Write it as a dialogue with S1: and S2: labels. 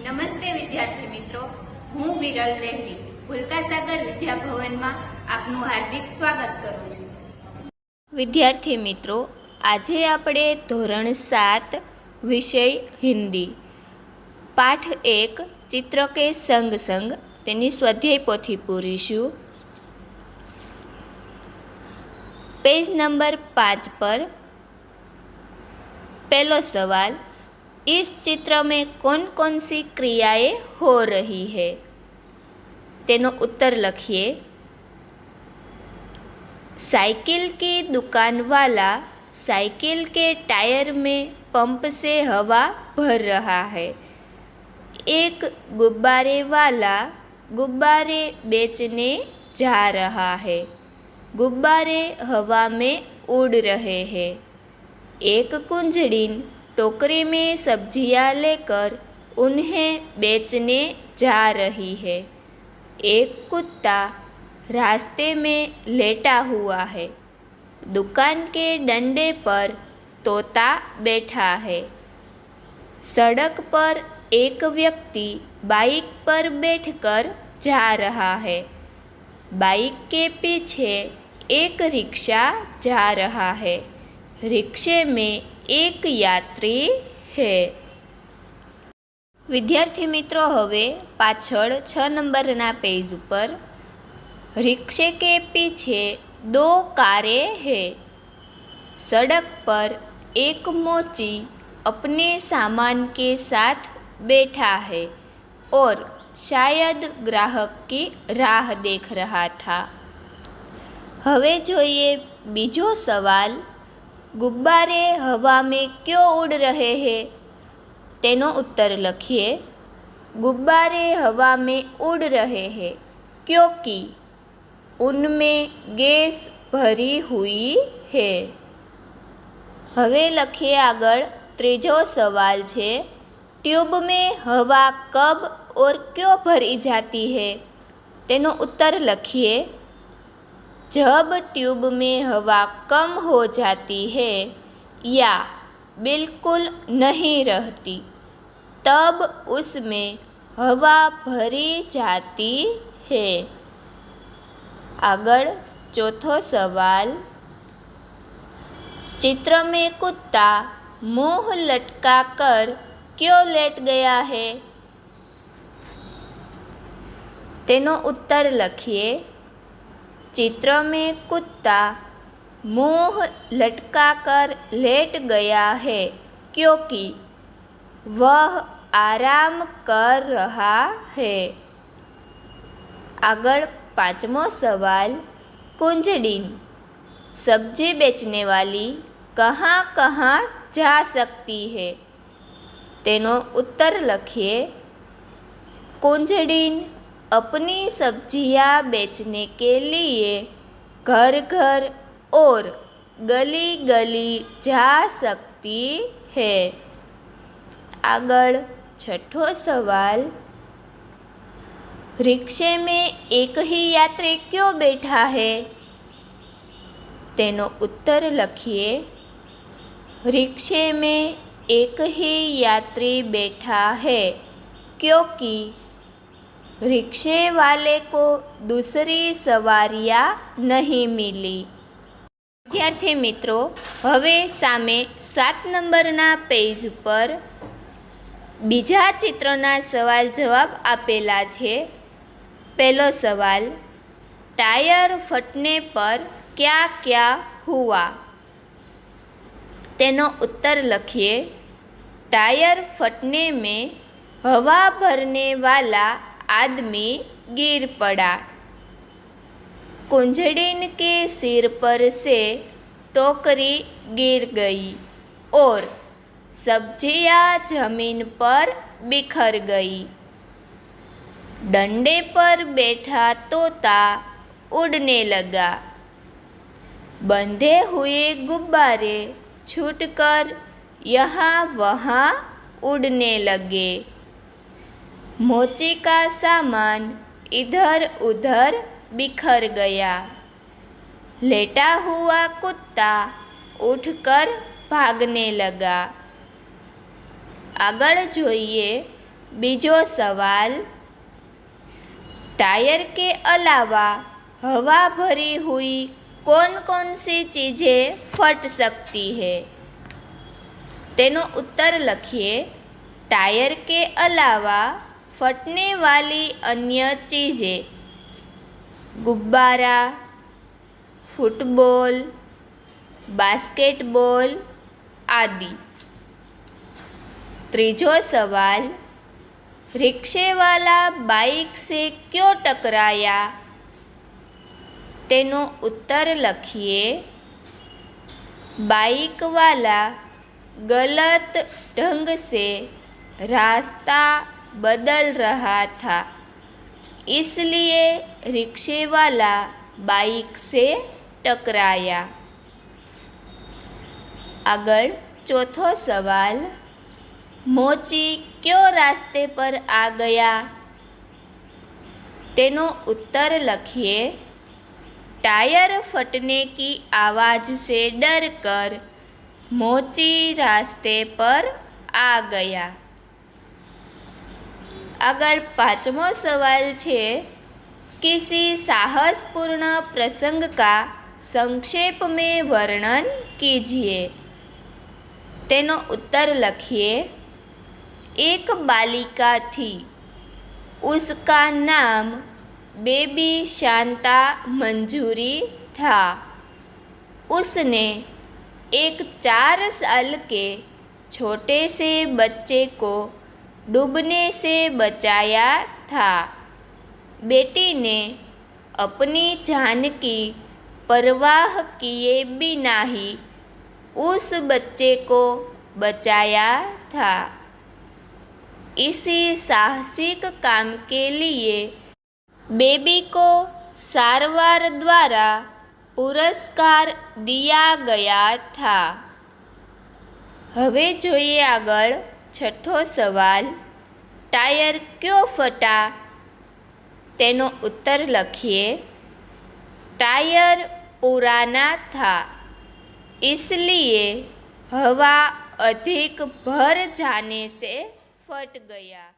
S1: નમસ્તે વિદ્યાર્થી મિત્રો, હું વિરલ લહેરી ભૂલકાસાગર વિદ્યાભવનમાં આપનું હાર્દિક સ્વાગત કરું છું. વિદ્યાર્થી મિત્રો, આજે આપણે ધોરણ 7 વિષય હિન્દી પાઠ 1 ચિત્ર કે સંગ સંગ તેની સ્વાધ્યાય પોથી પૂરીશું. पेज नंबर 5 पर पहला सवाल, इस चित्र में कौन कौन सी क्रियाएं हो रही है? तेनो उत्तर लिखिए. साइकिल की दुकान वाला साइकिल के टायर में पंप से हवा भर रहा है. एक गुब्बारे वाला गुब्बारे बेचने जा रहा है. गुब्बारे हवा में उड़ रहे हैं. एक कुंजड़िन टोकरी में सब्जियां लेकर उन्हें बेचने जा रही है. एक कुत्ता रास्ते में लेटा हुआ है. दुकान के डंडे पर तोता बैठा है. सड़क पर एक व्यक्ति बाइक पर बैठकर जा रहा है. बाइक के पीछे एक रिक्शा जा रहा है. रिक्शे में एक यात्री है. विद्यार्थी मित्रों, हवे पाछळ 6 नंबरना पेज पर रिक्शे के पीछे 2 कारें हैं. सड़क पर एक मोची अपने सामान के साथ बैठा है और शायद ग्राहक की राह देख रहा था. हवे जोइए बीजो सवाल, गुब्बारे हवा में क्यों उड़ रहे हैं? तेनो उत्तर लिखिए. गुब्बारे हवा में उड़ रहे हैं क्योंकि उनमें गैस भरी हुई है. हवे लखिए आगळ. त्रीजो सवाल छे, ट्यूब में हवा कब और क्यों भरी जाती है? तेनो उत्तर लिखिए. जब ट्यूब में हवा कम हो जाती है या बिल्कुल नहीं रहती तब उसमें हवा भरी जाती है. आगळ चौथो सवाल, चित्र में कुत्ता मुंह लटका कर क्यों लेट गया है? तेनो उत्तर लिखिए. चित्र में कुत्ता मुंह लटका कर लेट गया है क्योंकि वह आराम कर रहा है. आगळ पांचमो सवाल, कुंजड़िन सब्जी बेचने वाली कहाँ कहाँ जा सकती है? तेनो उत्तर लिखिए. कुंजड़िन अपनी सब्जियां बेचने के लिए घर घर और गली गली जा सकती है. आगळ छठो सवाल, रिक्शे में एक ही यात्री क्यों बैठा है? तेनो उत्तर लिखिए. रिक्शे में एक ही यात्री बैठा है क्योंकि रिक्शे वाले को दूसरी सवारियां नहीं मिली. विद्यार्थी मित्रों, हवे सामे 7 नंबरना पेज पर बीजा चित्रना सवाल जवाब आपेला छे. पहलो सवाल, टायर फटने पर क्या क्या हुआ? तेनो उत्तर लिखिए. टायर फटने में हवा भरने वाला आदमी गिर पड़ा. कुंजड़िन के सिर पर से टोकरी गिर गई और सब्जियां जमीन पर बिखर गई. डंडे पर बैठा तोता उड़ने लगा. बंधे हुए गुब्बारे छूटकर यहाँ वहाँ उड़ने लगे. मोची का सामान इधर उधर बिखर गया. लेटा हुआ कुत्ता उठकर भागने लगा. આગળ જોઈએ बीजो सवाल, टायर के अलावा हवा भरी हुई कौन कौन सी चीज़ें फट सकती है? तेनो उत्तर लखिए। टायर के अलावा फटने वाली अन्य चीज़ें गुब्बारा, फुटबॉल, बास्केटबॉल आदि। तीजो सवाल, रिक्शे वाला बाइक से क्यों टकराया? तेनो उत्तर लखिए। बाइक वाला गलत ढंग से रास्ता बदल रहा था, इसलिए रिक्शे वाला बाइक से टकराया। आगळ चौथो सवाल, मोची क्यों रास्ते पर आ गया? तेनो उत्तर लखिए। टायर फटने की आवाज़ से डर कर मोची रास्ते पर आ गया। आगळ पांचमो सवाल छे, किसी साहसपूर्ण प्रसंग का संक्षेप में वर्णन कीजिए। तेनो उत्तर लखिए। एक बालिका थी, उसका नाम बेबी शांता मंजूरी था। उसने एक 4 साल के छोटे से बच्चे को डूबने से बचाया था। बेटी ने अपनी जान की परवाह किए बिना ही उस बच्चे को बचाया था। इसी साहसिक काम के लिए बेबी को सारवार द्वारा पुरस्कार दिया गया था। हवे जोईए आगळ छठो सवाल, टायर क्यों फटा? तेनो उत्तर लखिए। टायर पुराना था, इसलिए हवा अधिक भर जाने से फट गया।